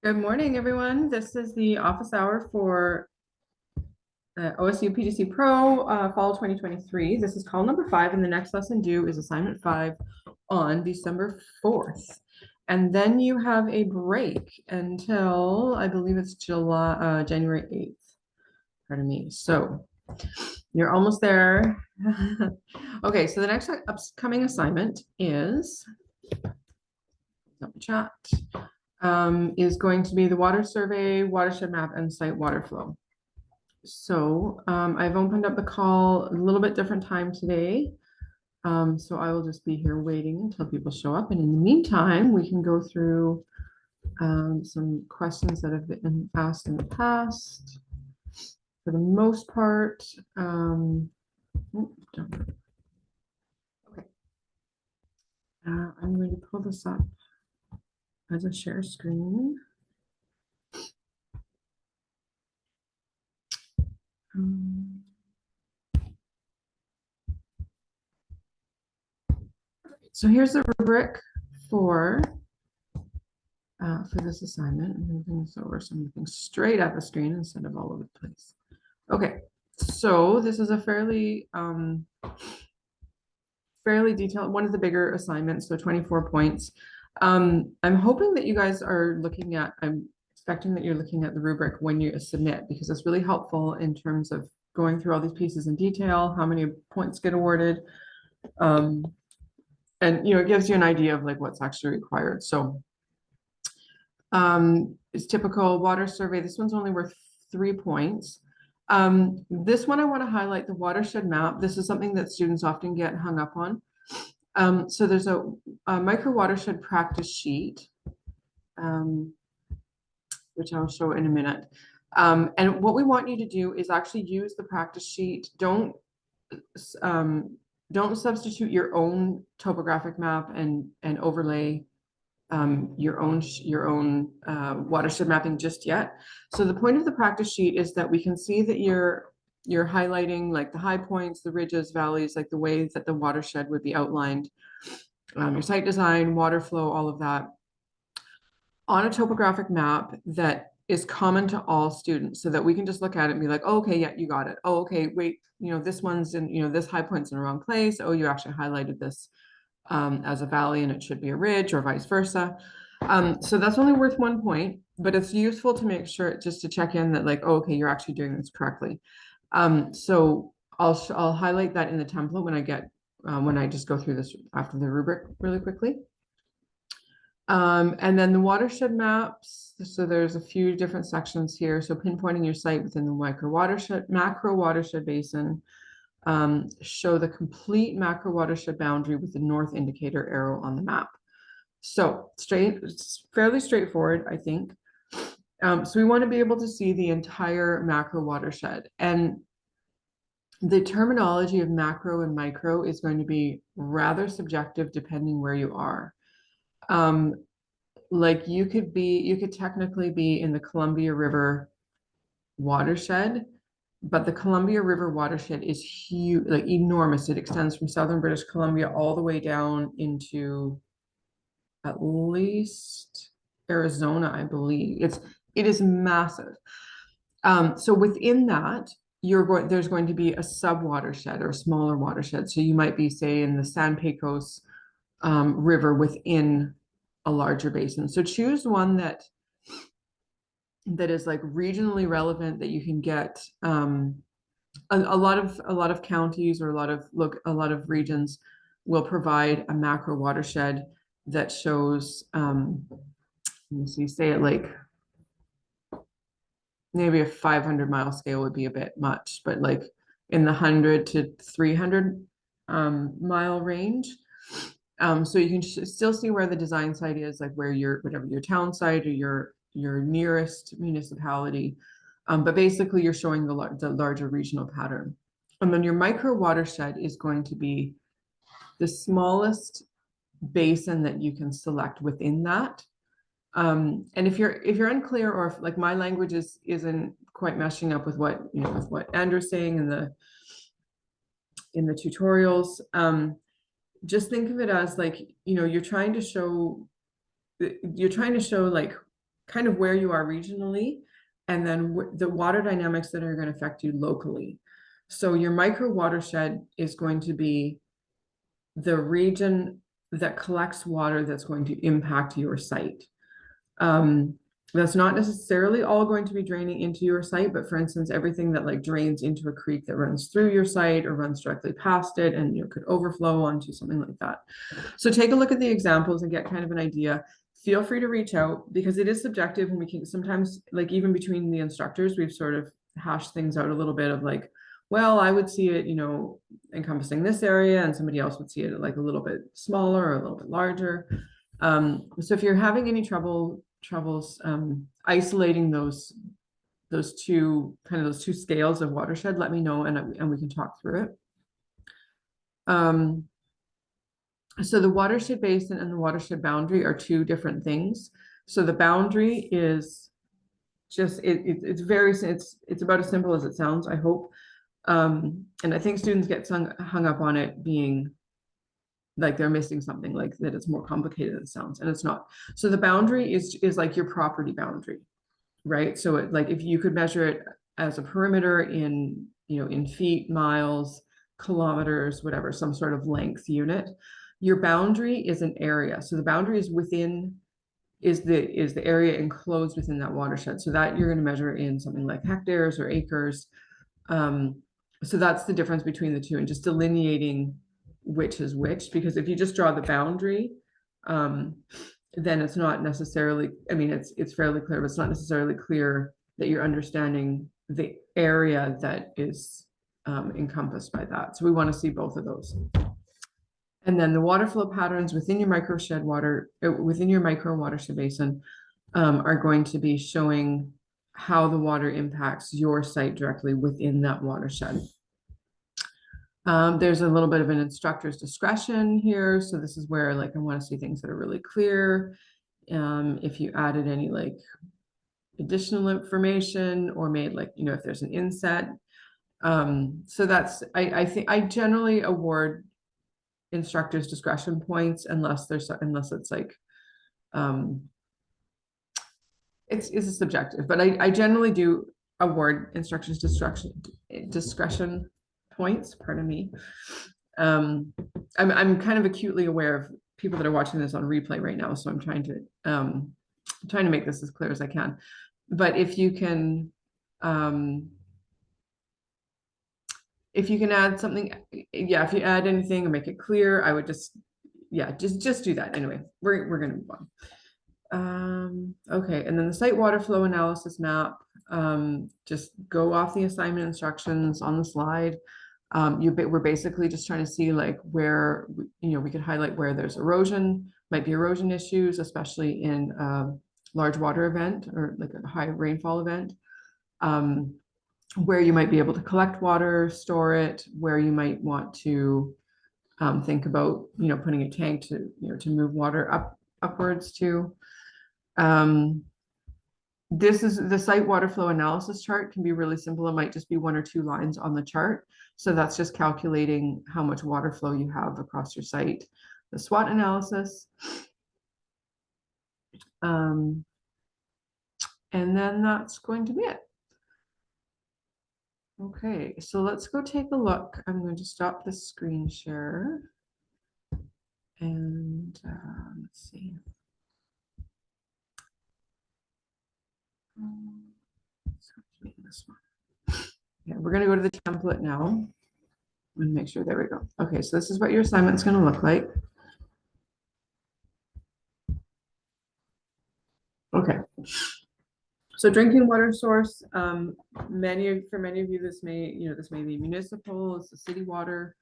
Good morning, everyone. This is the office hour for OSU PDC-PRO Fall 2023. This is call number 5, and the next lesson due is assignment 5 on December 4th. And then you have a break until, I believe it's January 8th. Pardon me. So you're almost there. Okay, so the next upcoming assignment is chat. Is going to be the water survey, watershed map, and site water flow. So I've opened up the call a little bit different time today. So I will just be here waiting until people show up. And in the meantime, we can go through some questions that have been asked in the past. For the most part, okay. I'm going to pull this up as a share screen. So here's the rubric for this assignment. I'm moving this over so I'm looking straight at the screen instead of all over the place. Okay, so this is a fairly detailed, one of the bigger assignments, so 24 points. I'm hoping that you guys are looking at, I'm expecting that you're looking at the rubric when you submit, because it's really helpful in terms of going through all these pieces in detail, how many points get awarded, and it gives you an idea of like what's actually required. So it's typical water survey. This one's only worth 3 points. This one I want to highlight the watershed map. This is something that students often get hung up on. So there's a micro watershed practice sheet, which I'll show in a minute. And what we want you to do is actually use the practice sheet. Don't substitute your own topographic map and overlay your own watershed mapping just yet. So the point of the practice sheet is that we can see that you're highlighting like the high points, the ridges, valleys, like the ways that the watershed would be outlined, your site design, water flow, all of that on a topographic map that is common to all students, so that we can just look at it and be like, oh, okay, yeah, you got it. Oh, okay, wait, this one's in, this high point's in the wrong place. Oh, you actually highlighted this as a valley and it should be a ridge, or vice versa. So that's only worth 1 point, but it's useful to make sure, just to check in that like, oh, okay, you're actually doing this correctly. So I'll highlight that in the template when I just go through this after the rubric really quickly. And then the watershed maps. So there's a few different sections here. So pinpointing your site within the macro watershed basin. Show the complete macro watershed boundary with the north indicator arrow on the map. So it's fairly straightforward, I think. So we want to be able to see the entire macro watershed, and the terminology of macro and micro is going to be rather subjective depending where you are. Like you could technically be in the Columbia River watershed, but the Columbia River watershed is huge, like enormous. It extends from southern British Columbia all the way down into at least Arizona, I believe. It is massive. So within that, there's going to be a sub watershed or a smaller watershed. So you might be, say, in the San Pecos River within a larger basin. So choose one that is like regionally relevant, that you can get. A lot of counties or a lot of regions will provide a macro watershed that shows, let me see, say it like maybe a 500-mile scale would be a bit much, but like in the 100 to 300 mile range. So you can still see where the design site is, like where whatever your town site or your nearest municipality. But basically you're showing the larger regional pattern. And then your micro watershed is going to be the smallest basin that you can select within that. And if you're unclear, or if like my language isn't quite meshing up with what with what Andrew's saying in the tutorials, just think of it as like, you're trying to show like kind of where you are regionally, and then the water dynamics that are going to affect you locally. So your micro watershed is going to be the region that collects water that's going to impact your site. That's not necessarily all going to be draining into your site, but for instance, everything that like drains into a creek that runs through your site or runs directly past it and could overflow onto something like that. So take a look at the examples and get kind of an idea. Feel free to reach out because it is subjective, and we can sometimes, like even between the instructors, we've sort of hashed things out a little bit of like, well, I would see it, encompassing this area, and somebody else would see it like a little bit smaller or a little bit larger. So if you're having any troubles isolating those two scales of watershed, let me know, and we can talk through it. So the watershed basin and the watershed boundary are two different things. So the boundary is just it's about as simple as it sounds, I hope. And I think students get hung up on it being like they're missing something, like that it's more complicated than it sounds, and it's not. So the boundary is like your property boundary, right? So like if you could measure it as a perimeter in feet, miles, kilometers, whatever, some sort of length unit, your boundary is an area. So the boundary is the area enclosed within that watershed. So that you're going to measure in something like hectares or acres. So that's the difference between the two, and just delineating which is which, because if you just draw the boundary, then it's not necessarily, it's fairly clear, but it's not necessarily clear that you're understanding the area that is encompassed by that. So we want to see both of those. And then the water flow patterns within your micro watershed basin are going to be showing how the water impacts your site directly within that watershed. There's a little bit of an instructor's discretion here. So this is where like I want to see things that are really clear. If you added any like additional information or made like, if there's an inset. So that's, I think I generally award instructor's discretion points unless it's like, it's subjective, but I generally do award instructor's discretion points, pardon me. I'm kind of acutely aware of people that are watching this on replay right now, so I'm trying to make this as clear as I can. But if you can add something, if you add anything or make it clear, I would just do that. Anyway, we're gonna move on. Okay, and then the site water flow analysis map, just go off the assignment instructions on the slide. We're basically just trying to see like where we could highlight where there's erosion, might be erosion issues, especially in a large water event or like a high rainfall event, where you might be able to collect water, store it, where you might want to think about putting a tank to move water upwards to. This is the site water flow analysis chart, can be really simple. It might just be 1 or 2 lines on the chart. So that's just calculating how much water flow you have across your site. The SWOT analysis. And then that's going to be it. Okay, so let's go take a look. I'm going to stop the screen share. And let's see. This one. Yeah, we're going to go to the template now. I'm going to make sure, there we go. Okay, so this is what your assignment is going to look like. Okay. So drinking water source, for many of you, this may be municipal, it's the city water.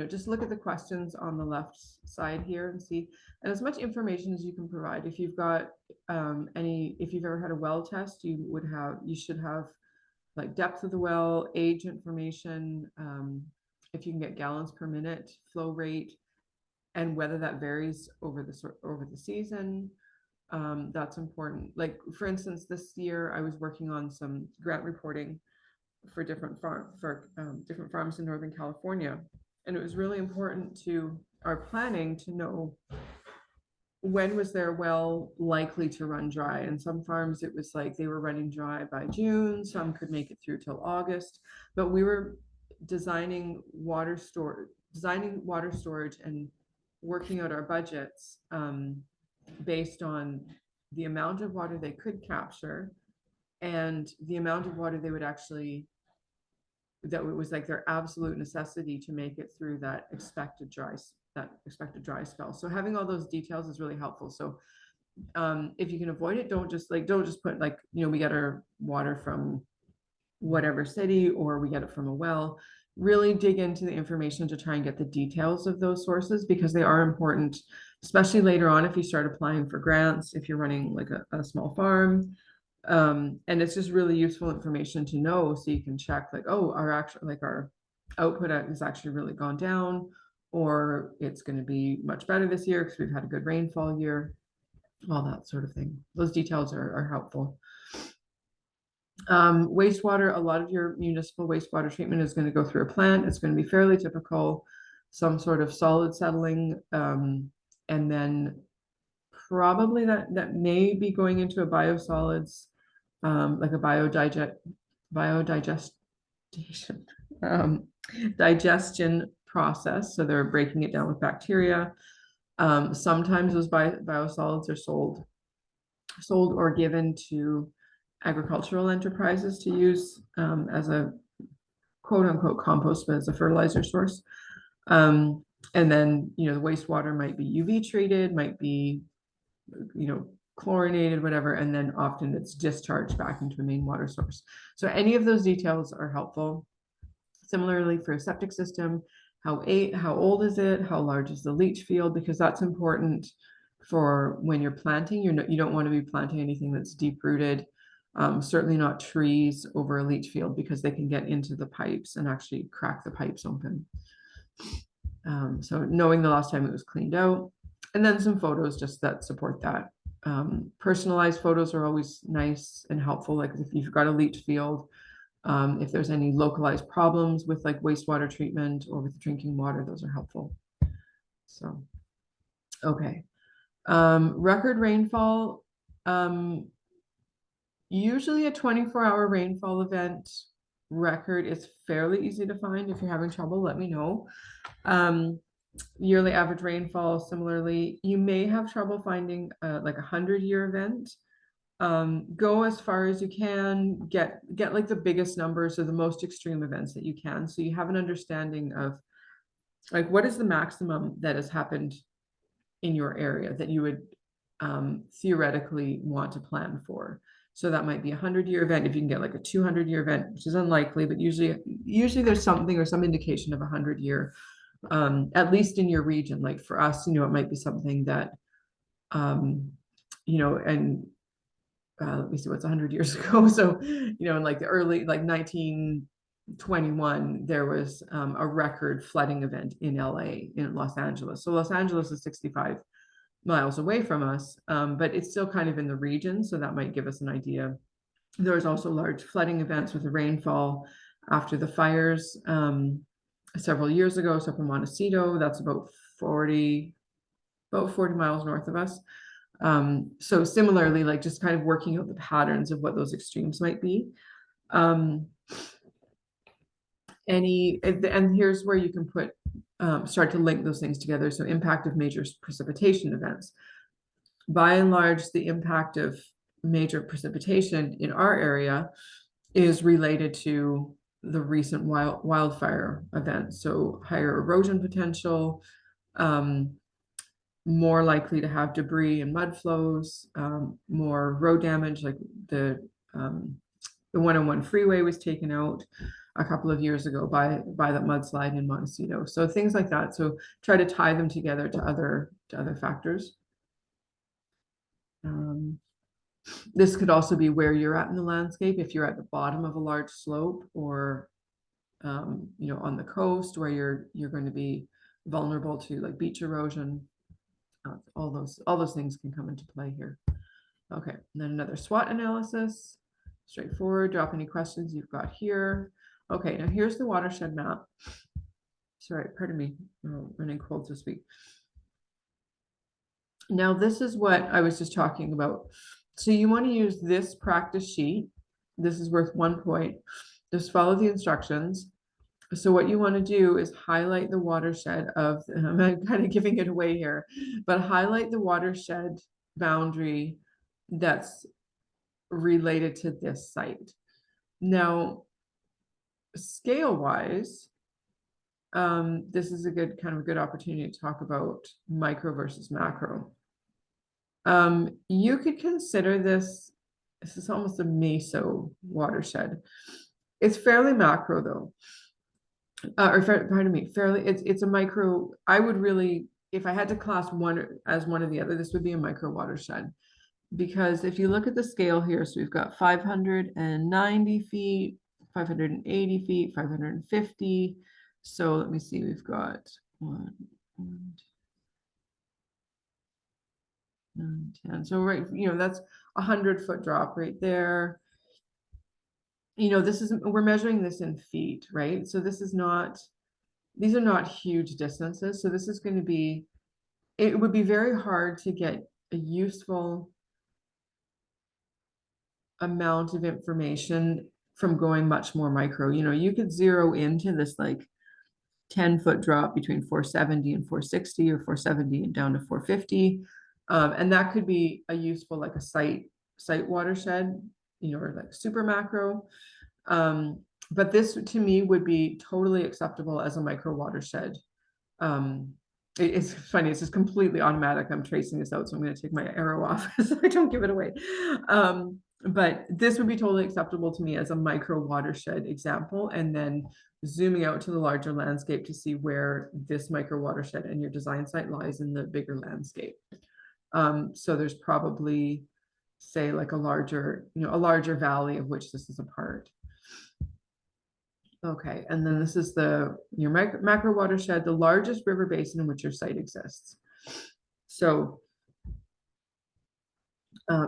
Just look at the questions on the left side here and see, and as much information as you can provide. If you've got if you've ever had a well test, you should have like depth of the well, age information, if you can get gallons per minute, flow rate, and whether that varies over the season. That's important. Like for instance, this year I was working on some grant reporting for different farms in Northern California, and it was really important to our planning to know when was their well likely to run dry? And some farms, it was like they were running dry by June, some could make it through till August, but we were designing water storage and working out our budgets based on the amount of water they could capture and the amount of water they would actually, that it was like their absolute necessity to make it through that expected dry spell. So having all those details is really helpful. So if you can avoid it, don't just put like, we get our water from whatever city or we get it from a well. Really dig into the information to try and get the details of those sources, because they are important, especially later on if you start applying for grants, if you're running like a small farm. And it's just really useful information to know, so you can check like, oh, our output has actually really gone down, or it's going to be much better this year because we've had a good rainfall year, all that sort of thing. Those details are helpful. Wastewater, a lot of your municipal wastewater treatment is going to go through a plant. It's going to be fairly typical, some sort of solid settling, and then probably that may be going into a biosolids, like a digestion process. So they're breaking it down with bacteria. Sometimes those biosolids are sold or given to agricultural enterprises to use as a quote unquote compost, but as a fertilizer source. And then, the wastewater might be UV treated, might be, chlorinated, whatever, and then often it's discharged back into a main water source. So any of those details are helpful. Similarly for a septic system, how old is it? How large is the leach field? Because that's important for when you're planting. You don't want to be planting anything that's deep rooted. Certainly not trees over a leach field, because they can get into the pipes and actually crack the pipes open. So knowing the last time it was cleaned out, and then some photos just that support that. Personalized photos are always nice and helpful. Like if you've got a leach field, if there's any localized problems with like wastewater treatment or with drinking water, those are helpful. So, okay. Record rainfall, usually a 24-hour rainfall event record is fairly easy to find. If you're having trouble, let me know. Yearly average rainfall, similarly, you may have trouble finding like 100-year event. Go as far as you can, get like the biggest numbers or the most extreme events that you can, so you have an understanding of like what is the maximum that has happened in your area that you would theoretically want to plan for. So that might be a 100-year event. If you can get like a 200-year event, which is unlikely, but usually there's something or some indication of a 100-year, at least in your region. Like for us, it might be something that, and let me see what's 100 years ago. So, in like the early, like 1921, there was a record flooding event in LA, in Los Angeles. So Los Angeles is 65 miles away from us, but it's still kind of in the region. So that might give us an idea. There was also large flooding events with the rainfall after the fires several years ago. So from Montecito, that's about 40 miles north of us. So similarly, like just kind of working out the patterns of what those extremes might be. And here's where you can put, start to link those things together. So impact of major precipitation events. By and large, the impact of major precipitation in our area is related to the recent wildfire events. So higher erosion potential, more likely to have debris and mud flows, more road damage, like the 101 freeway was taken out a couple of years ago by that mudslide in Montecito. So things like that. So try to tie them together to other factors. This could also be where you're at in the landscape. If you're at the bottom of a large slope, or on the coast where you're going to be vulnerable to like beach erosion. All those things can come into play here. Okay, and then another SWOT analysis. Straightforward. Drop any questions you've got here. Okay, now here's the watershed map. Sorry, pardon me, I'm running cold this week. Now, this is what I was just talking about. So you want to use this practice sheet. This is worth 1 point. Just follow the instructions. So what you want to do is highlight the watershed of, I'm kind of giving it away here, but highlight the watershed boundary that's related to this site. Now, scale-wise, this is a good opportunity to talk about micro versus macro. You could consider this is almost a meso watershed. It's fairly macro though. Pardon me, it's a micro. I would really, if I had to class one as one or the other, this would be a micro watershed. Because if you look at the scale here, so we've got 590 feet, 580 feet, 550. So let me see, we've got 10. So right, that's 100-foot drop right there. We're measuring this in feet, right? So these are not huge distances. So this is going to be, it would be very hard to get a useful amount of information from going much more micro. You could zero into this like 10-foot drop between 470 and 460, or 470 and down to 450. And that could be a useful, like a site watershed, or like super macro. But this to me would be totally acceptable as a micro watershed. It's funny, it's just completely automatic. I'm tracing this out, so I'm going to take my arrow off so I don't give it away. But this would be totally acceptable to me as a micro watershed example, and then zooming out to the larger landscape to see where this micro watershed and your design site lies in the bigger landscape. So there's probably, say, like a larger valley of which this is a part. Okay, and then this is your macro watershed, the largest river basin in which your site exists. So,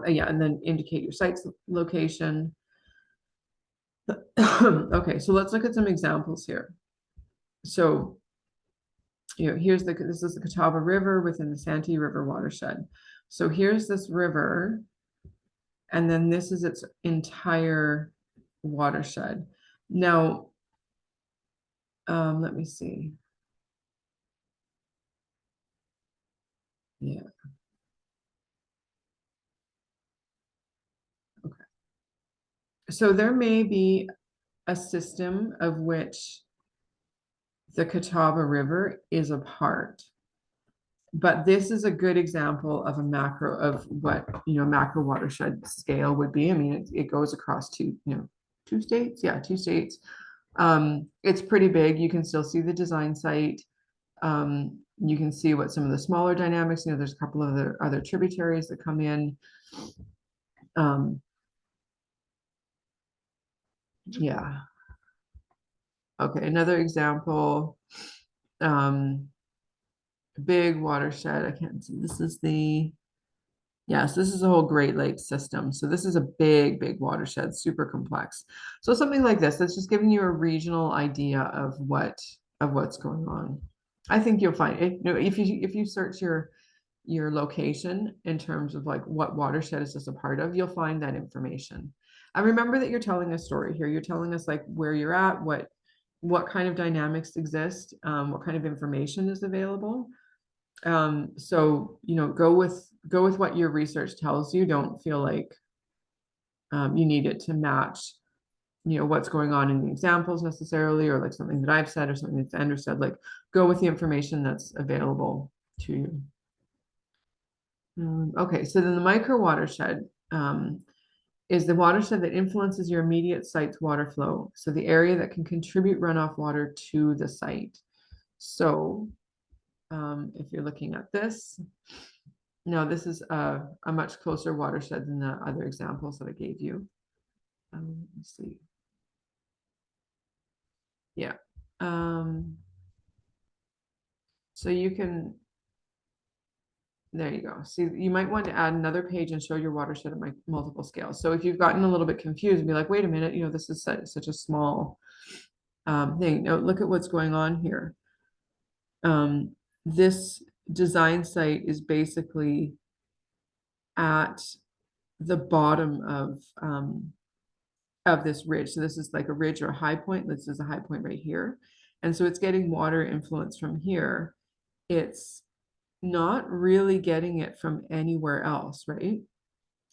yeah, and then indicate your site's location. Okay, so let's look at some examples here. So, this is the Catawba River within the Santee River watershed. So here's this river, and then this is its entire watershed. Now, let me see. Yeah. Okay. So there may be a system of which the Catawba River is a part, but this is a good example of a macro of what macro watershed scale would be. I mean, it goes across two states. Yeah, 2 states. It's pretty big. You can still see the design site. You can see what some of the smaller dynamics, there's a couple of other tributaries that come in. Yeah. Okay, another example, big watershed. I can't see. This is yes, this is a whole Great Lakes system. So this is a big watershed, super complex. So something like this, that's just giving you a regional idea of what's going on. I think you'll find it. If you search your location in terms of like what watershed is this a part of, you'll find that information. And remember that you're telling a story here. You're telling us like where you're at, what kind of dynamics exist, what kind of information is available. So go with what your research tells you. Don't feel like you need it to match what's going on in the examples necessarily, or like something that I've said or something that's Andrew said. Like, go with the information that's available to you. Okay, so then the micro watershed is the watershed that influences your immediate site's water flow. So the area that can contribute runoff water to the site. So if you're looking at this, now this is a much closer watershed than the other examples that I gave you. Let's see. Yeah. So you can, there you go. See, you might want to add another page and show your watershed at multiple scales. So if you've gotten a little bit confused and be like, wait a minute, this is such a small thing. Now look at what's going on here. This design site is basically at the bottom of this ridge. So this is like a ridge or a high point. This is a high point right here. And so it's getting water influence from here. It's not really getting it from anywhere else, right?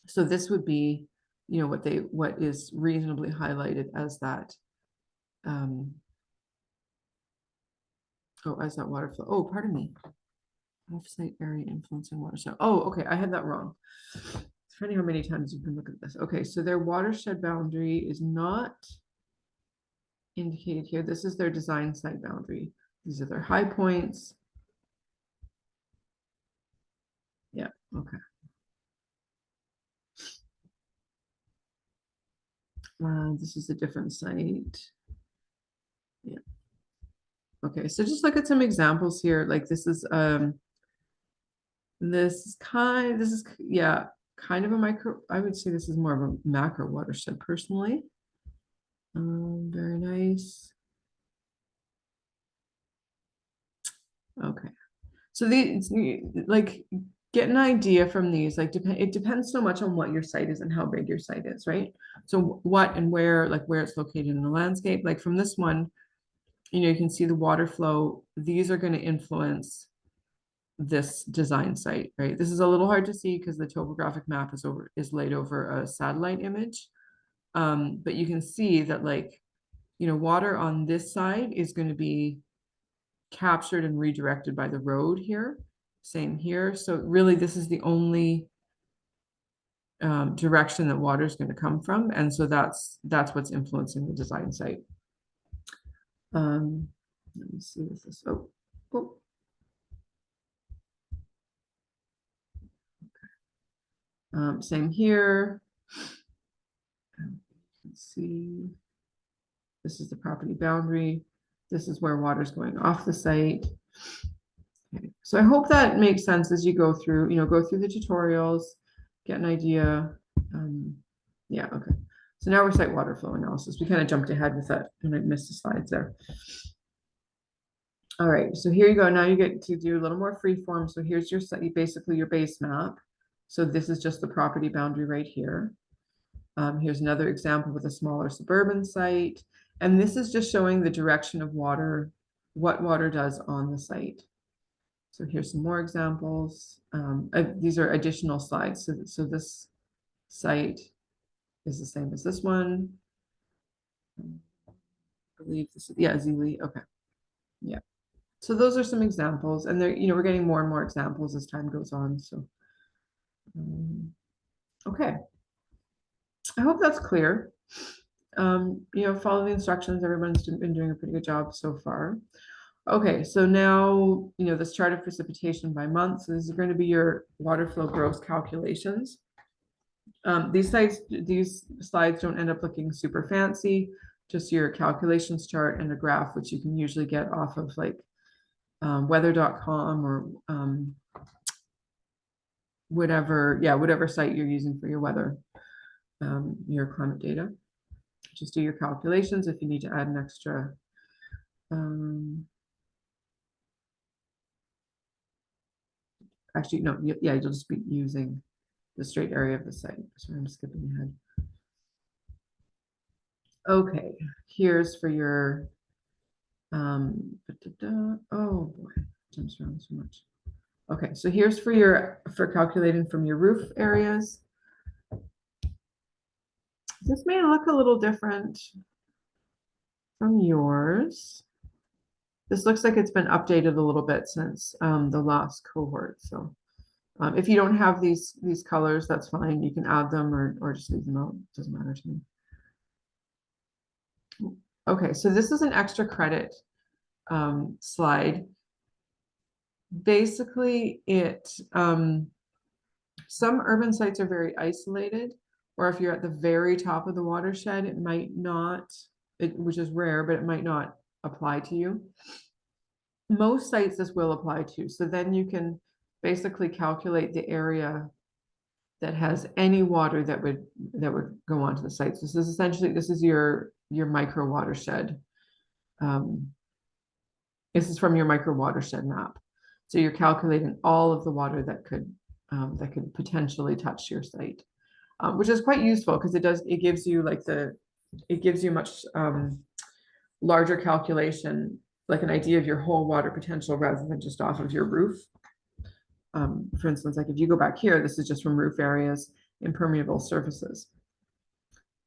So this would be, you know, what is reasonably highlighted as that, as that water flow. Oh, pardon me. Off-site area influencing watershed. Oh, okay, I had that wrong. It's funny how many times you can look at this. Okay, so their watershed boundary is not indicated here. This is their design site boundary. These are their high points. Yeah, okay. This is a different site. Yeah. Okay, so just look at some examples here. Like this is yeah, kind of a micro, I would say this is more of a macro watershed personally. Very nice. Okay. So these, like, get an idea from these, like, it depends so much on what your site is and how big your site is, right? So what and where, like where it's located in the landscape, like from this one, you know, you can see the water flow. These are going to influence this design site, right? This is a little hard to see because the topographic map is laid over a satellite image. But you can see that, like, you know, water on this side is going to be captured and redirected by the road here. Same here. So really, this is the only direction that water is going to come from, and so that's what's influencing the design site. Let me see with this. Oh. Same here. Let's see. This is the property boundary. This is where water is going off the site. Okay. So I hope that makes sense as you go through, you know, go through the tutorials, get an idea. Yeah, okay. So now we're site water flow analysis. We kind of jumped ahead with that and I missed the slides there. All right, so here you go. Now you get to do a little more free form. So here's your site, basically your base map. So this is just the property boundary right here. Here's another example with a smaller suburban site. And this is just showing the direction of water, what water does on the site. So here's some more examples. These are additional slides. So this site is the same as this one. I believe this is, yeah, Zealy, okay. Yeah. So those are some examples, and they're, you know, we're getting more and more examples as time goes on. So, okay. I hope that's clear. You know, follow the instructions. Everyone's been doing a pretty good job so far. Okay, so now, you know, this chart of precipitation by month. So this is going to be your water flow gross calculations. These slides don't end up looking super fancy, just your calculations chart and a graph, which you can usually get off of like weather.com or whatever site you're using for your weather, your climate data. Just do your calculations if you need to add an extra. Actually, no, yeah, you'll just be using the straight area of the site. Sorry, I'm skipping ahead. Okay, here's for your, oh boy, jumps around so much. Okay, so here's for calculating from your roof areas. This may look a little different from yours. This looks like it's been updated a little bit since the last cohort. So if you don't have these colors, that's fine. You can add them or just leave them out. It doesn't matter to me. Okay, so this is an extra credit slide. Basically, some urban sites are very isolated, or if you're at the very top of the watershed, it might not, which is rare, but it might not apply to you. Most sites this will apply to. So then you can basically calculate the area that has any water that would go onto the site. So this is essentially, this is your micro watershed. This is from your micro watershed map. So you're calculating all of the water that could potentially touch your site, which is quite useful because it gives you like it gives you much larger calculation, like an idea of your whole water potential rather than just off of your roof. For instance, like if you go back here, this is just from roof areas, impermeable surfaces.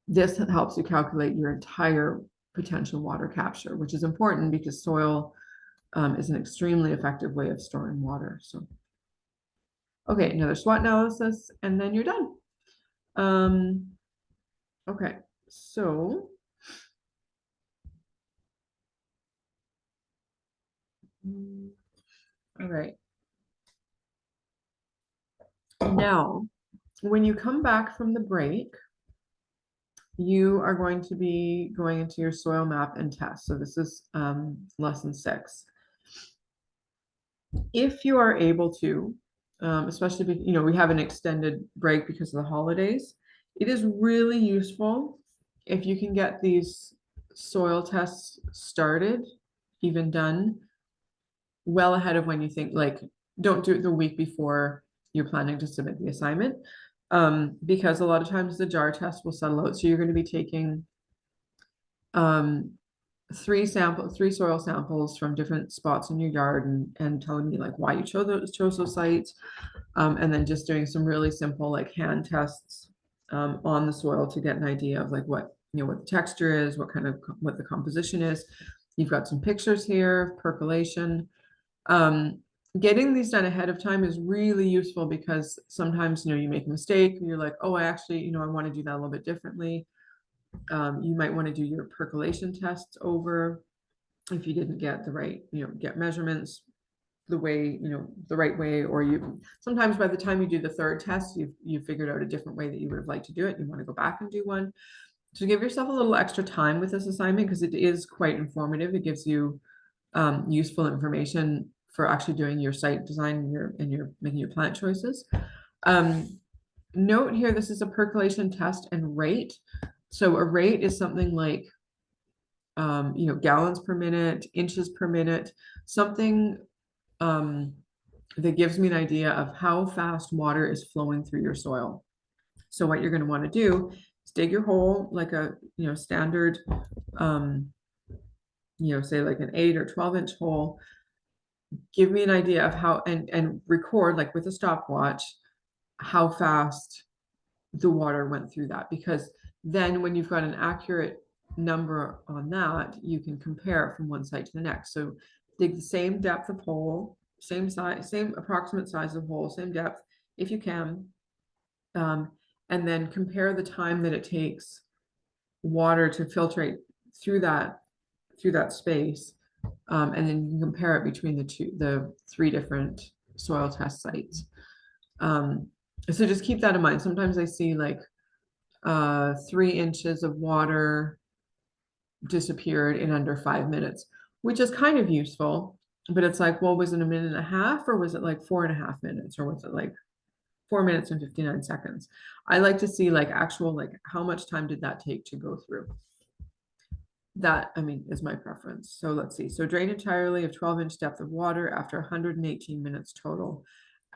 This helps you calculate your entire potential water capture, which is important because soil is an extremely effective way of storing water. So, okay, another SWOT analysis, and then you're done. Okay, so all right. Now, when you come back from the break, you are going to be going into your soil map and test. So this is lesson 6. If you are able to, especially, we have an extended break because of the holidays, it is really useful if you can get these soil tests started, even done, well ahead of when you think, like, don't do it the week before you're planning to submit the assignment, because a lot of times the jar test will settle out. So you're going to be taking 3 soil samples from different spots in your yard and telling me like why you chose those sites, and then just doing some really simple like hand tests on the soil to get an idea of like what the texture is, what the composition is. You've got some pictures here, percolation. Getting these done ahead of time is really useful because sometimes you make a mistake and you're like, oh, I actually I want to do that a little bit differently. You might want to do your percolation tests over if you didn't get the right, get measurements the way, the right way, or sometimes by the time you do the 3rd test, you've figured out a different way that you would have liked to do it. You want to go back and do one. So give yourself a little extra time with this assignment because it is quite informative. It gives you useful information for actually doing your site design and you're making your plant choices. Note here, this is a percolation test and rate. So a rate is something like, gallons per minute, inches per minute, something that gives me an idea of how fast water is flowing through your soil. So what you're going to want to do is dig your hole like a, standard, say like an 8 or 12-inch hole. Give me an idea of how, and record like with a stopwatch, how fast the water went through that, because then when you've got an accurate number on that, you can compare from one site to the next. So dig the same depth of hole, same size, same approximate size of hole, same depth if you can, and then compare the time that it takes water to filtrate through that space, and then you can compare it between the 3 different soil test sites. So just keep that in mind. Sometimes I see like 3 inches of water disappeared in under 5 minutes, which is kind of useful, but it's like, well, was it a minute and a half, or was it like 4.5 minutes, or was it like 4 minutes and 59 seconds? I like to see like actual, like how much time did that take to go through. That, is my preference. So let's see. So drain entirely of 12-inch depth of water after 118 minutes total.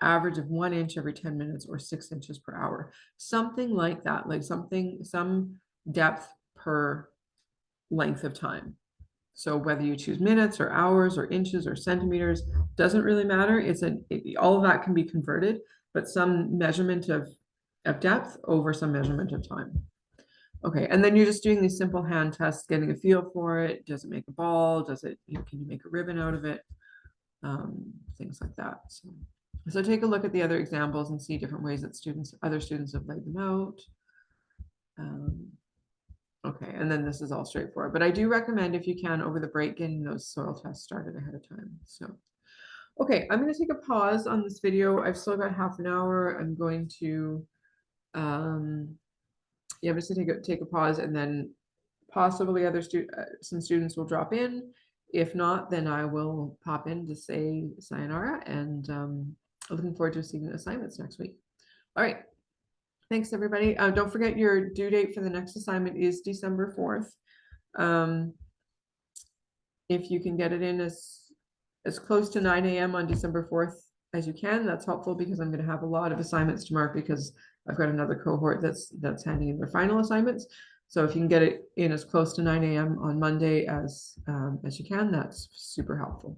Average of 1 inch every 10 minutes or 6 inches per hour. Something like that, like some depth per length of time. So whether you choose minutes or hours or inches or centimeters, doesn't really matter. All of that can be converted, but some measurement of depth over some measurement of time. Okay, and then you're just doing these simple hand tests, getting a feel for it. Does it make a ball? Does it, can you make a ribbon out of it? Things like that. So take a look at the other examples and see different ways that other students have laid them out. Okay, and then this is all straightforward, but I do recommend, if you can, over the break, getting those soil tests started ahead of time. So, okay, I'm going to take a pause on this video. I've still got half an hour. I'm going to, I'm just going to take a pause, and then possibly some students will drop in. If not, then I will pop in to say sayonara, and looking forward to receiving assignments next week. All right. Thanks, everybody. Don't forget your due date for the next assignment is December 4th. If you can get it in as as close to 9 a.m. on December 4th as you can. That's helpful because I'm going to have a lot of assignments to mark because I've got another cohort that's handing in their final assignments. So if you can get it in as close to 9 a.m. on Monday as you can, that's super helpful.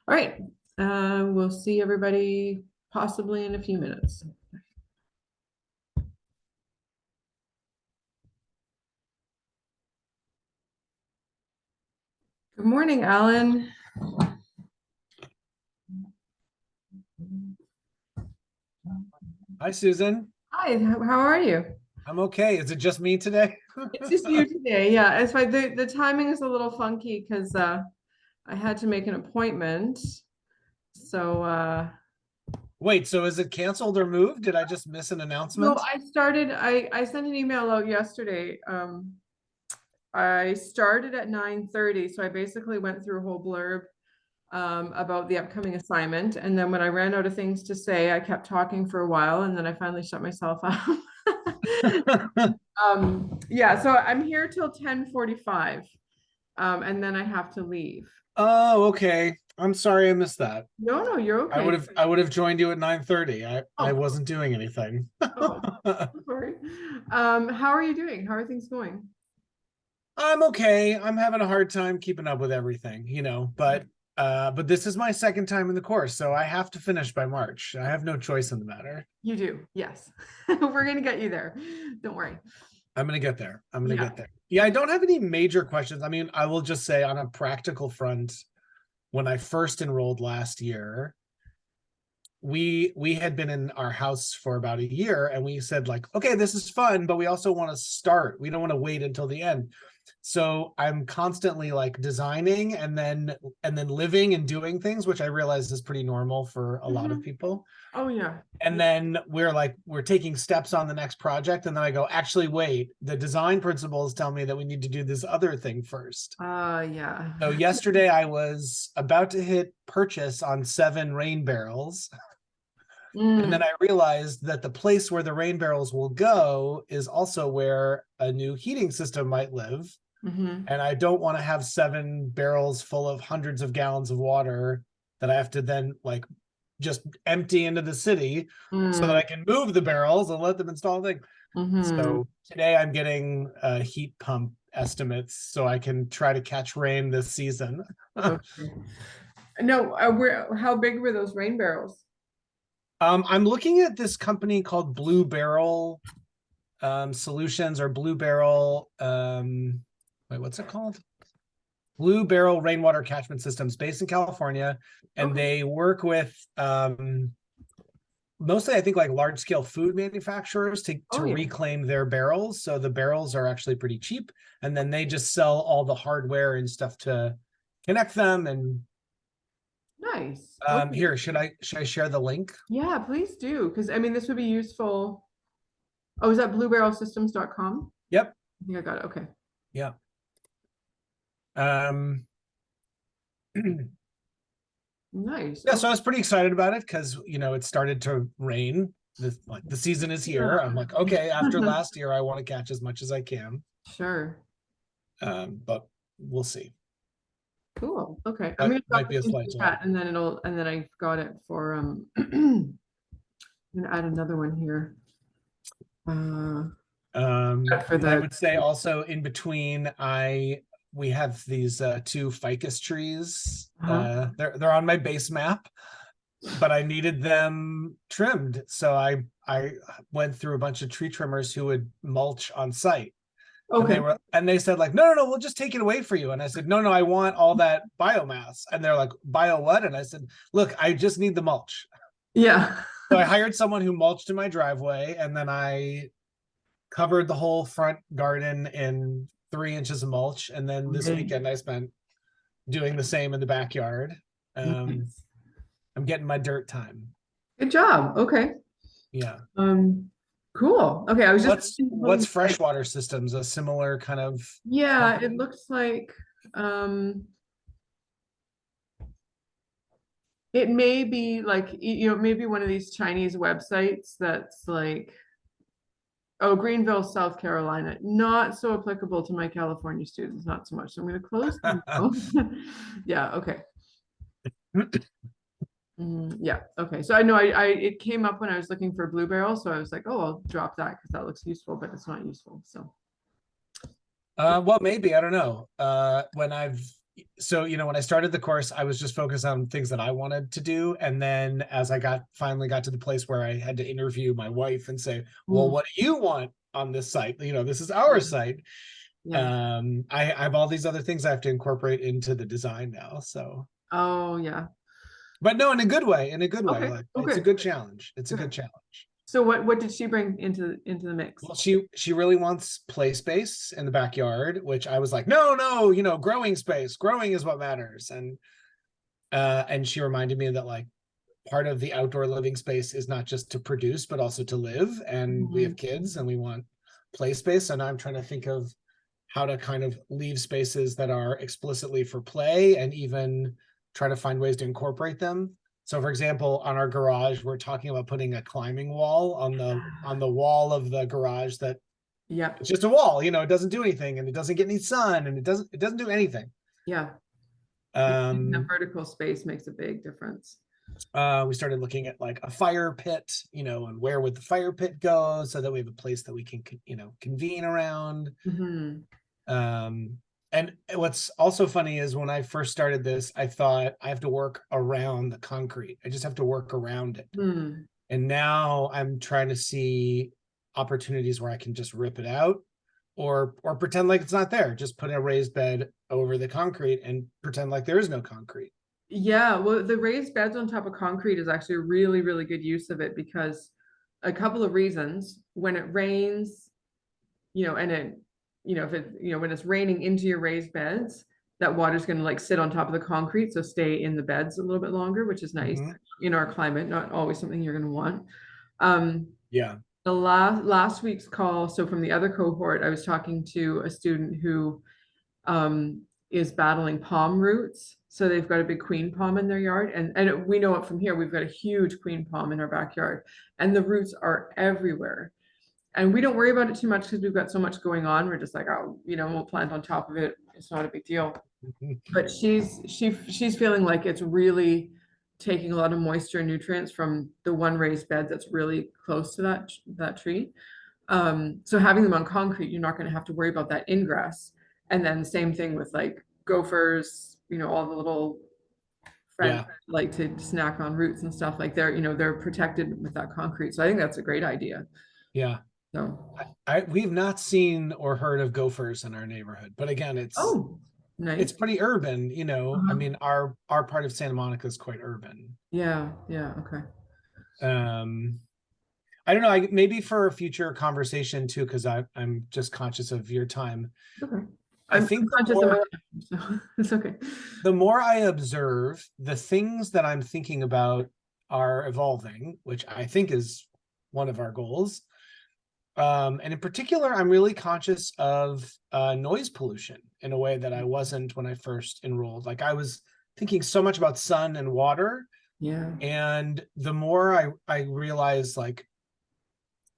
All right, we'll see everybody possibly in a few minutes. Good morning, Alan. Hi, Susan. Hi, how are you? I'm okay. Is it just me today? It's just you today. Yeah, it's fine. The timing is a little funky because I had to make an appointment. So Wait, so is it canceled or moved? Did I just miss an announcement? no, I sent an email out yesterday. I started at 9:30, so I basically went through a whole blurb about the upcoming assignment. And then when I ran out of things to say, I kept talking for a while and then I finally shut myself up. Yeah, so I'm here till 10:45. And then I have to leave. Oh, okay. I'm sorry I missed that. No, you're okay. I would have joined you at 9:30. I Oh. wasn't doing anything. Oh, sorry. How are you doing? How are things going? I'm okay. I'm having a hard time keeping up with everything, but this is my second time in the course, so I have to finish by March. I have no choice in the matter. You do, yes. We're gonna get you there. Don't worry. I'm gonna get there. I'm gonna get there. Yeah, I don't have any major questions. I mean, I will just say on a practical front, when I first enrolled last year, we had been in our house for about a year and we said like, okay, this is fun, but we also want to start. We don't want to wait until the end. So I'm constantly like designing and then living and doing things, which I realize is pretty normal for a lot of people. Oh yeah. And then we're taking steps on the next project. And then I go, actually, wait, the design principles tell me that we need to do this other thing first. Yeah. So yesterday I was about to hit purchase on 7 rain barrels. And then I realized that the place where the rain barrels will go is also where a new heating system might live. And I don't want to have 7 barrels full of hundreds of gallons of water that I have to then like just empty into the city so that I can move the barrels and let them install things. So today I'm getting heat pump estimates so I can try to catch rain this season. Okay. No, how big were those rain barrels? I'm looking at this company called Blue Barrel Solutions or Blue Barrel. Wait, what's it called? Blue Barrel Rainwater Catchment Systems, based in California, and they work with mostly, I think, like large scale food manufacturers to reclaim their barrels. So the barrels are actually pretty cheap, and then they just sell all the hardware and stuff to connect them. And nice. Here, should I share the link? Yeah, please do, because I mean this would be useful. Oh, is that bluebarrelsystems.com? Yep. I think I got it. Okay. Yeah. Nice. Yeah, so I was pretty excited about it because it started to rain. The season is here. I'm like, okay, after last year, I want to catch as much as I can. Sure. But we'll see. Cool. Okay. That I'm gonna might be a slight chat and then I've got it for I'm gonna add another one here. For I would say also in between we have these 2 ficus trees. They're on my base map, but I needed them trimmed. So I went through a bunch of tree trimmers who would mulch on site. Okay. And they said like, no, we'll just take it away for you. And I said, no, I want all that biomass. And they're like, bio what? And I said, look, I just need the mulch. Yeah. So I hired someone who mulched in my driveway, and then I covered the whole front garden in 3 inches of mulch. And then this weekend I spent doing the same in the backyard. I'm getting my dirt time. Good job. Okay. Yeah. Cool. Okay. I was just what's freshwater systems, a similar kind of it looks like it may be like maybe one of these Chinese websites that's like, oh, Greenville, South Carolina. Not so applicable to my California students, not so much. So I'm going to close them. Yeah, okay. Yeah, okay. So I know it came up when I was looking for blue barrel, so I was like, oh, I'll drop that because that looks useful, but it's not useful. So Well, maybe, I don't know. When when I started the course, I was just focused on things that I wanted to do. And then as I finally got to the place where I had to interview my wife and say, well, what do you want on this site? This is our site. yeah. I have all these other things I have to incorporate into the design now. So, Oh yeah. but no, in a good way, Okay. like it's a Okay. good challenge. It's a good Good. challenge. So what did she bring into the mix? Well, she really wants play space in the backyard, which I was like, no, growing space. Growing is what matters. And she reminded me that like part of the outdoor living space is not just to produce, but also to live. And we have kids and we want play space. And I'm trying to think of how to kind of leave spaces that are explicitly for play and even try to find ways to incorporate them. So for example, on our garage, we're talking about putting a climbing wall on the wall of the garage that Yep. it's just a wall, it doesn't do anything and it doesn't get any sun and it doesn't do anything. Yeah. The Um, vertical space makes a big difference. we started looking at like a fire pit, and where would the fire pit go so that we have a place that we can, convene around. Um, and what's also funny is when I first started this, I thought I have to work around the concrete. I just have to work around it. And now I'm trying to see opportunities where I can just rip it out or pretend like it's not there. Just put a raised bed over the concrete and pretend like there is no concrete. Yeah, well, the raised beds on top of concrete is actually a really, really good use of it because a couple of reasons. When it rains, and if it, when it's raining into your raised beds, that water's going to like sit on top of the concrete, so stay in the beds a little bit longer, which is nice in our climate, not always something you're going to want. Yeah. The last week's call, so from the other cohort, I was talking to a student who is battling palm roots. So they've got a big queen palm in their yard. And we know it from here. We've got a huge queen palm in our backyard. And the roots are everywhere. And we don't worry about it too much because we've got so much going on. We're just like, oh, we'll plant on top of it. It's not a big deal. But she's feeling like it's really taking a lot of moisture and nutrients from the one raised bed that's really close to that tree. So having them on concrete, you're not going to have to worry about that ingress. And then same thing with like gophers, all the little friends that like to snack on roots and stuff, like they're protected with that concrete. So I think that's a great idea. Yeah. So we've not seen or heard of gophers in our neighborhood, but again, it's nice. pretty urban, I mean, our part of Santa Monica is quite urban. Yeah. Okay. I don't know, maybe for a future conversation too, because I'm just conscious of your time. Okay. I think conscious of my time, so it's okay. The more I observe, the things that I'm thinking about are evolving, which I think is one of our goals. And in particular, I'm really conscious of noise pollution in a way that I wasn't when I first enrolled. Like I was thinking so much about sun and water. Yeah. And the more I realized like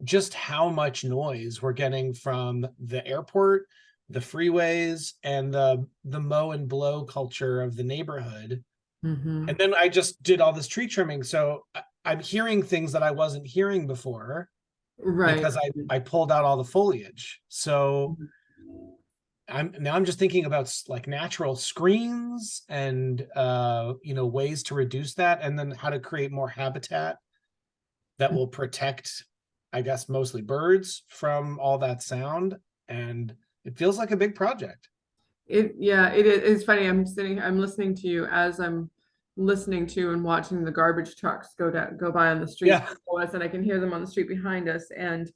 just how much noise we're getting from the airport, the freeways, and the mow and blow culture of the neighborhood. And then I just did all this tree trimming. So I'm hearing things that I wasn't hearing before. Right. Because I pulled out all the foliage. So I'm just thinking about like natural screens and ways to reduce that, and then how to create more habitat that will protect, I guess, mostly birds from all that sound. And it feels like a big project. It is. It's funny. I'm listening to you as I'm listening to and watching the garbage trucks go by on the street below us, and I can hear them on the street behind us. And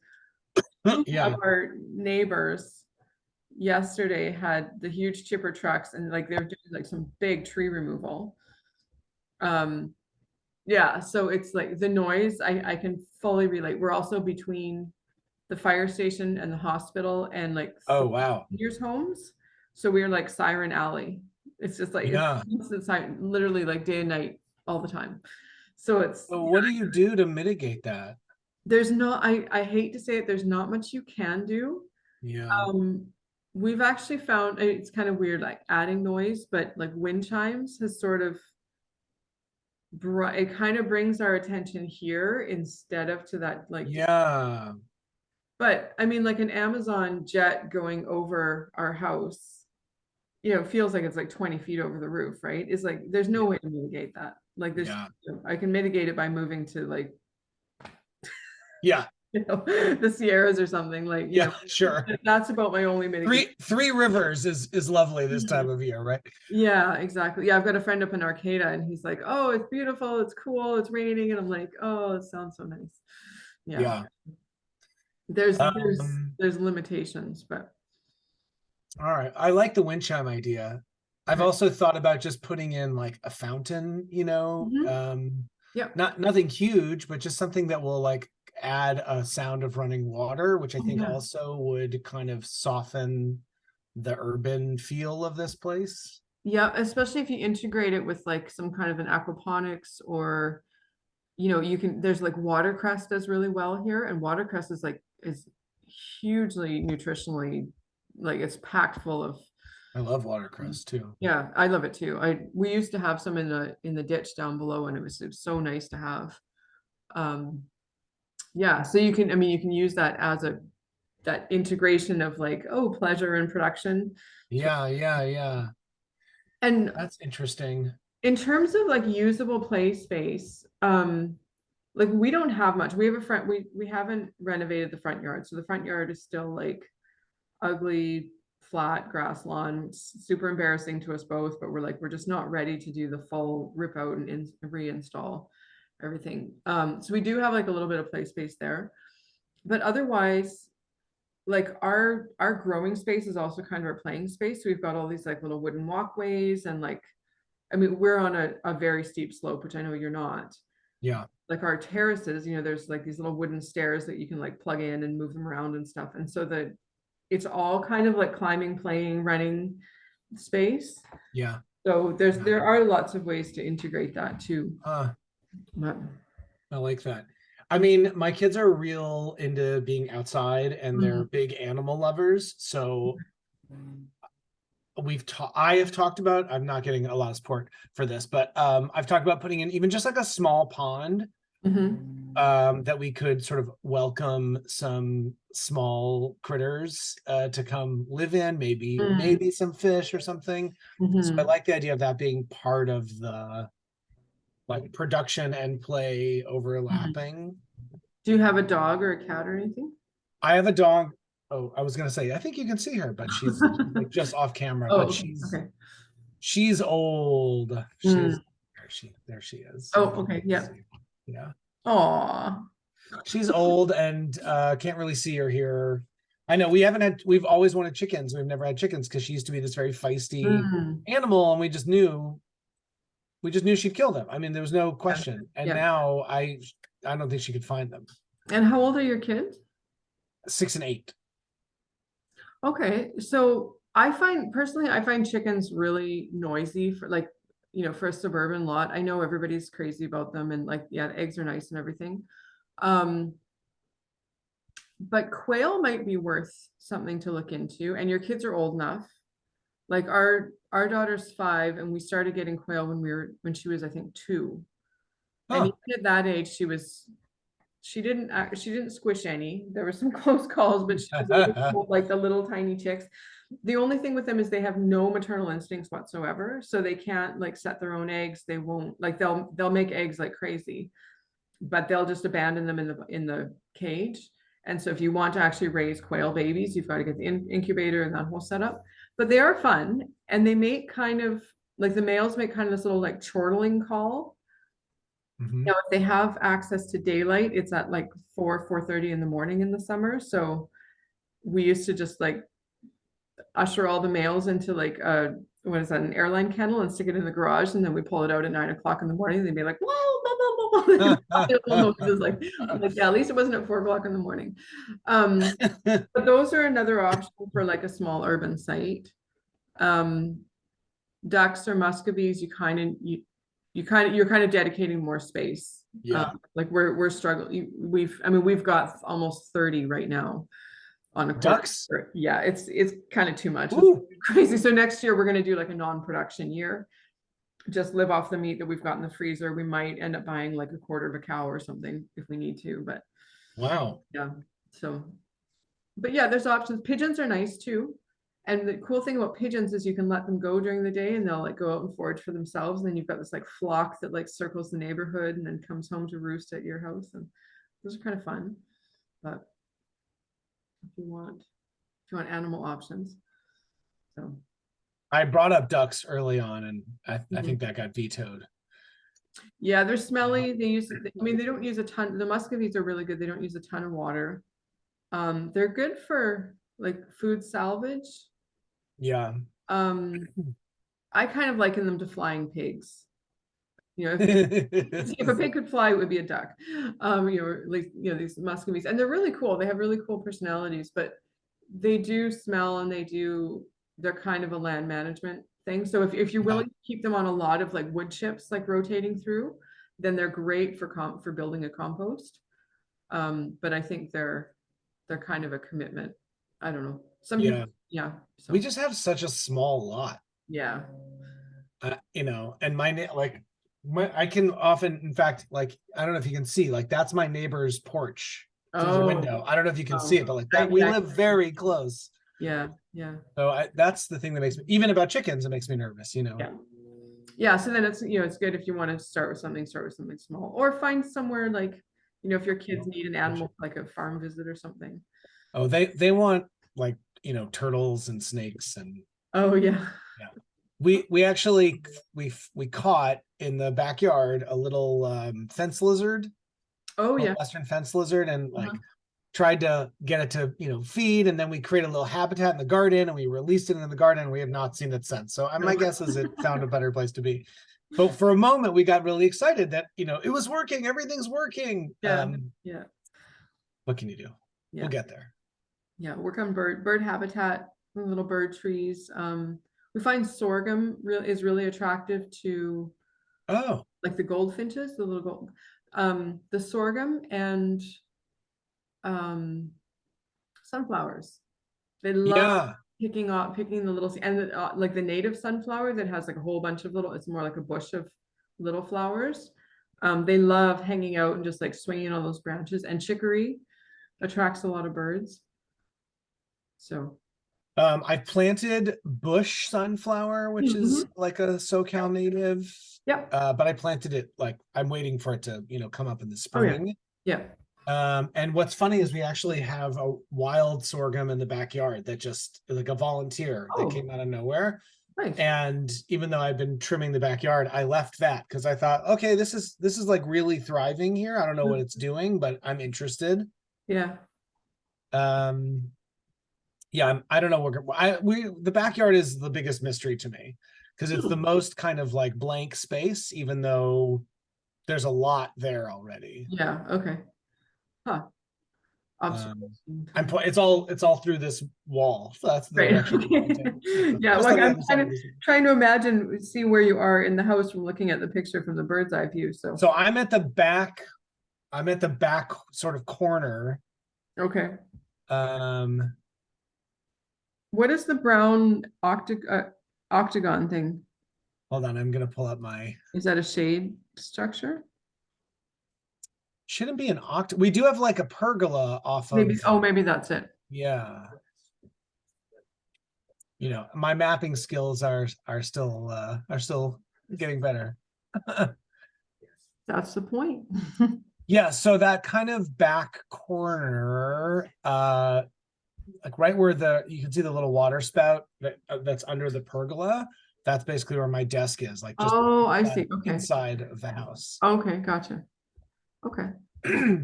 of our neighbors yesterday had the huge chipper trucks, and like they're doing like some big tree removal. So it's like the noise I can fully relate. We're also between the fire station and the hospital and like seniors homes. So we're like Siren Alley. It's just like it's literally like day and night all the time. So what do you do to mitigate that? There's not, I hate to say it, there's not much you can do. We've actually found it's kind of weird, like adding noise, but like wind chimes has sort of it kind of brings our attention here instead of to that like. Yeah. But I mean, like an Amazon jet going over our house, feels like it's like 20 feet over the roof, right? It's like there's no way to mitigate that. Like this, Yeah. I can mitigate it by moving to like Yeah. the Sierras or something. Like, Yeah. Sure. that's about my only mitigation. Three Rivers is lovely this time of year, right? Yeah, exactly. Yeah, I've got a friend up in Arcata and he's like, oh, it's beautiful, it's cool, it's raining. And I'm like, oh, it sounds so nice. Yeah. Yeah. There's there's Um, there's limitations, but all right. I like the wind chime idea. I've okay. also thought about just putting in like a fountain, Yep. nothing huge, but just something that will like add a sound of running water, which I Oh, think yeah. also would kind of soften the urban feel of this place. Yeah, especially if you integrate it with like some kind of an aquaponics or there's like watercress does really well here, and watercress is hugely nutritionally, like it's packed full of. I love watercress too. Yeah, I love it too. We used to have some in the ditch down below, and it was so nice to have. Um, yeah, so you can use that as that integration of like, oh, pleasure and production. Yeah, yeah, yeah. And That's interesting. in terms of like usable play space, like we don't have much. We have a front, we haven't renovated the front yard. So the front yard is still like ugly, flat grass lawn. It's super embarrassing to us both, but we're just not ready to do the full rip out and reinstall everything. So we do have like a little bit of play space there. But otherwise, like our growing space is also kind of our playing space. So we've got all these like little wooden walkways and like, I mean, we're on a very steep slope, which I know you're not. Yeah. Like our terraces, there's like these little wooden stairs that you can like plug in and move them around and stuff. And so it's all kind of like climbing, playing, running space. Yeah. So Yeah. there are lots of ways to integrate that too. But I like that. I mean, my kids are real into being outside and they're big animal lovers. So I have talked about, I'm not getting a lot of support for this, but I've talked about putting in even just like a small pond that we could sort of welcome some small critters to come live in, maybe some fish or something. So I like the idea of that being part of the like production and play overlapping. Do you have a dog or a cat or anything? I have a dog. Oh, I was gonna say, I think you can see her, but she's like just off camera. Oh, But okay. she's old. There she is. Oh, okay. Yeah. Yeah. Aw. She's old and can't really see or hear her. I know we've always wanted chickens. We've never had chickens because she used to be this very feisty animal, and we just knew she'd kill them. I mean, there was no question. And now I don't think she could find them. And how old are your kids? 6 and 8. Okay, so I find chickens really noisy for like, for a suburban lot. I know everybody's crazy about them and like, yeah, the eggs are nice and everything. But quail might be worth something to look into, and your kids are old enough. Like our daughter's 5, and we started getting quail when she was, I think, 2. And even at that age, she didn't squish any. There were some close calls, but she was able to hold, like the little tiny chicks. The only thing with them is they have no maternal instincts whatsoever, so they can't like set their own eggs. They won't like they'll make eggs like crazy, but they'll just abandon them in the cage. And so if you want to actually raise quail babies, you've got to get the incubator and that whole setup. But they are fun, and they make kind of like the males make kind of this little like chortling call. Now, if they have access to daylight, it's at like 4:30 in the morning in the summer. So we used to just like usher all the males into like what is that, an airline kennel, and stick it in the garage, and then we pull it out at 9 o'clock in the morning. They'd be like, whoa, blah, blah, blah, blah. Noises like, yeah, at least it wasn't at 4 o'clock in the morning. But those are another option for like a small urban site. Ducks or muscovies, you're kind of dedicating more space. Like we're struggling. We've got almost 30 right now on a ducks. Yeah, it's kind of too much. It's crazy. So next year we're going to do like a non-production year. just live off the meat that we've got in the freezer. We might end up buying like a quarter of a cow or something if we need to, but Wow. yeah. So, but yeah, there's options. Pigeons are nice too. And the cool thing about pigeons is you can let them go during the day and they'll like go out and forage for themselves. And then you've got this like flock that like circles the neighborhood and then comes home to roost at your house. And those are kind of fun. But if you want animal options. So I brought up ducks early on, and I Mhm. think that got vetoed. Yeah, they're smelly. I mean, they don't use a ton. The muscovies are really good. They don't use a ton of water. They're good for like food salvage. Yeah. Um, I kind of liken them to flying pigs. You know, if a pig could fly, it would be a duck. Like these muscovies, and they're really cool. They have really cool personalities, but they do smell and they're kind of a land management thing. So if you're Yeah. willing to keep them on a lot of like wood chips, like rotating through, then they're great for building a compost. But I think they're kind of a commitment. I don't know. Some people, Yeah. yeah. We So just have such a small lot, yeah. and I can often, in fact, like, I don't know if you can see, like, that's my neighbor's porch through the Oh, window. I don't know if you can see oh, it, but like that, we yeah, live very close. yeah, yeah, So that's the thing that makes me, even about chickens, it makes me nervous, you know? yeah. Yeah, so then it's good if you want to start with something small, or find somewhere like, if your kids need an animal, like a farm visit or something. Oh, they want, like, turtles and snakes, and Oh yeah. yeah. We actually we caught in the backyard a little fence lizard, Oh a yeah. western fence lizard, and Uh-huh. like tried to get it to feed, and then we created a little habitat in the garden and we released it in the garden, and we have not seen it since. So my guess is it found a better place to be. But for a moment we got really excited that it was working, everything's working. Yeah, yeah, What can you do? yeah, We'll get there. yeah. Work on bird habitat, little bird trees. We find sorghum is really attractive to Oh like the goldfinches, the little gold, the sorghum and um sunflowers. They love yeah. picking the little, and like the native sunflower that has like a whole bunch of little, it's more like a bush of little flowers. They love hanging out and just like swinging on those branches, and chicory attracts a lot of birds. So, I planted bush sunflower, which is mhm. like a SoCal native. Yep. But I planted it, like, I'm waiting for it to, come up in the Oh yeah. spring. Yeah. And what's funny is we actually have a wild sorghum in the backyard that just, like, a volunteer that came Oh, out of nowhere. nice. And even though I've been trimming the backyard, I left that because I thought, okay, this is like really thriving here. I don't know what it's doing, but I'm interested. Yeah. Um, yeah, I don't know. The backyard is the biggest mystery to me because it's the most kind of like blank space, even though there's a lot there already. Yeah. Okay. Huh. It's all through this wall. So that's the Right. direction I'm pointing. Yeah, Just like on the I'm other side kind of of this. trying to imagine, see where you are in the house from looking at the picture from the bird's eye view. So, So I'm at the back. I'm at the back sort of corner. okay. Um, What is the brown octagon thing? hold on, I'm gonna pull up my. Is that a shade structure? Shouldn't be an oct. We do have like a pergola off Maybe, of. oh, maybe that's it. Yeah. My mapping skills are still getting better. That's the point. Yeah, so that kind of back corner, like right where you can see the little water spout that's under the pergola. That's basically where my desk is, like just Oh, I see. Okay. inside of the house. Okay, gotcha. Okay. All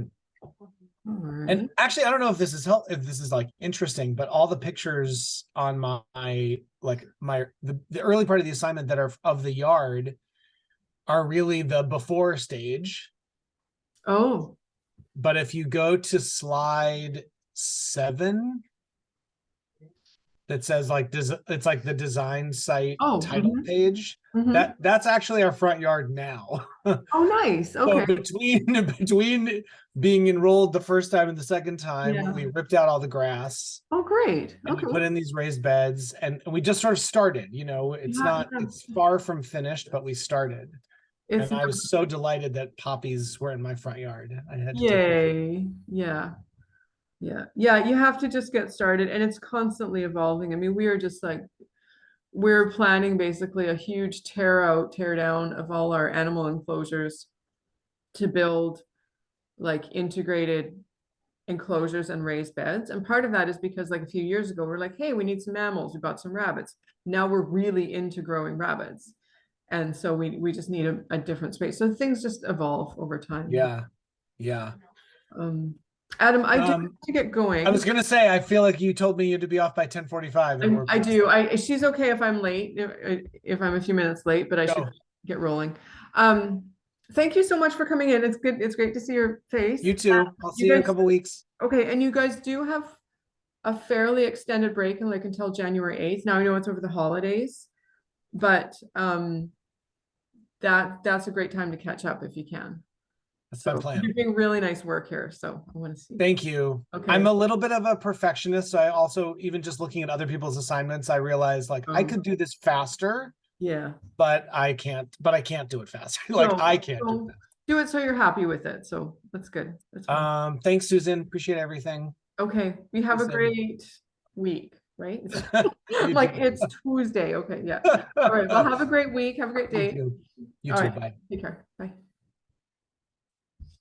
right. And actually, I don't know if this is like interesting, but all the pictures on the early part of the assignment that are of the yard are really the before stage. Oh, But if you go to slide 7, that says like, it's like the design site Oh, title page. mhm. That's actually our front yard now. Oh, nice. So Okay. between being enrolled the first time and the second time, Yeah. we ripped out all the grass Oh, great. and we Okay. put in these raised beds, and we just sort of started, Yeah, yeah. it's far from finished, but we started. It's And I was so delighted that poppies were in my front yard. I had to take pictures. yay. Yeah. Yeah. Yeah. You have to just get started, and it's constantly evolving. I mean, we are just like, we're planning basically a huge tear down of all our animal enclosures to build like integrated enclosures and raised beds. And part of that is because like a few years ago, we're like, hey, we need some mammals. We bought some rabbits. Now we're really into growing rabbits. And so we just need a different space. So things just evolve over time. Yeah. Yeah. Um, Adam, I do have to get going. I was gonna say, I feel like you told me you had to be off by 10:45, and I do. She's okay if I'm late, if I'm a few minutes late, but I should get rolling. Thank you so much for coming in. It's good. It's great to see your face. You too. I'll see you in a couple weeks. Okay, and you guys do have a fairly extended break, and like until January 8th. Now I know it's over the holidays, but that's a great time to catch up if you can. That's my plan. You're doing really nice work here, so I want to see. Thank you. Okay. I'm a little bit of a perfectionist, so I also, even just looking at other people's assignments, I realize like I could do this faster. Yeah. But I can't do it faster. Like I can't do that. Do it so you're happy with it. So that's good. That's fine. Thanks, Susan. Appreciate everything. Okay. We have a great week, right? Like it's Tuesday. Okay. Yeah. All right. Well, have a great week. Have a great day. You too. Bye. Take care. Bye.